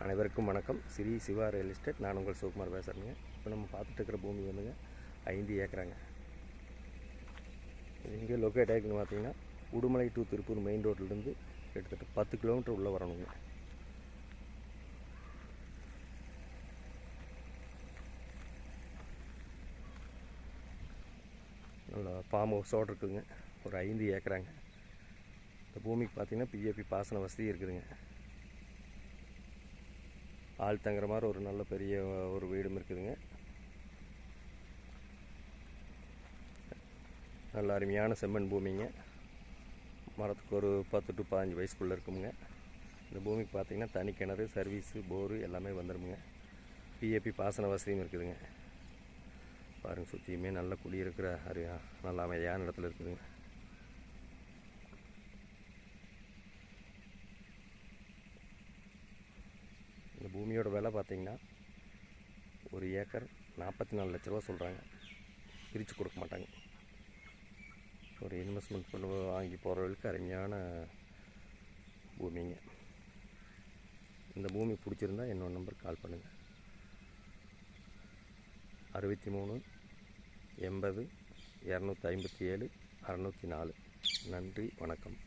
அனைவருக்கும் வணக்கம். Shri Siva real estate. நான் உங்கள் சிவகுமார் பேசுகிறேங்க. இப்போ நம்ம பார்த்துட்டு இருக்கிற பூமி வந்துங்க 5 ஏக்கராங்க. இது எங்கே லொக்கேட் ஆகிருக்குன்னு பார்த்தீங்கன்னா, உடுமலை டு திருப்பூர் மெயின் ரோட்லேருந்து கிட்டத்தட்ட 10 கிலோமீட்டர் உள்ளே வரணுங்க. நல்லா ஃபார்ம் ஹவுஸோடு இருக்குதுங்க. ஒரு 5 ஏக்கராங்க. இந்த பூமிக்கு பார்த்தீங்கன்னா பிஏபி பாசன வசதி இருக்குதுங்க. ஆள் தங்குற மாதிரி ஒரு நல்ல பெரிய ஒரு வீடும் இருக்குதுங்க. நல்ல அருமையான செம்மண் பூமிங்க. மரத்துக்கு ஒரு 10 to 15 வயசுக்குள்ளே இருக்குங்க. இந்த பூமிக்கு பார்த்திங்கன்னா தனி கிணறு, சர்வீஸு, போரு எல்லாமே வந்துடுமுங்க. பிஏபி பாசன வசதியும் இருக்குதுங்க. பாருங்கள், சுற்றியுமே நல்ல குடியிருக்கிற நல்ல அமைதியான இடத்துல இருக்குதுங்க. இந்த பூமியோட விலை பார்த்திங்கன்னா ஒரு ஏக்கர் 44 லட்ச ரூபா சொல்கிறாங்க. பிரித்து கொடுக்க மாட்டாங்க. ஒரு இன்வெஸ்ட்மெண்ட் பண்ண வாங்கி போகிறவர்களுக்கு அருமையான பூமிங்க. இந்த பூமி பிடிச்சிருந்தா என்னோட நம்பருக்கு கால் பண்ணுங்கள். 63 80 257 604. நன்றி, வணக்கம்.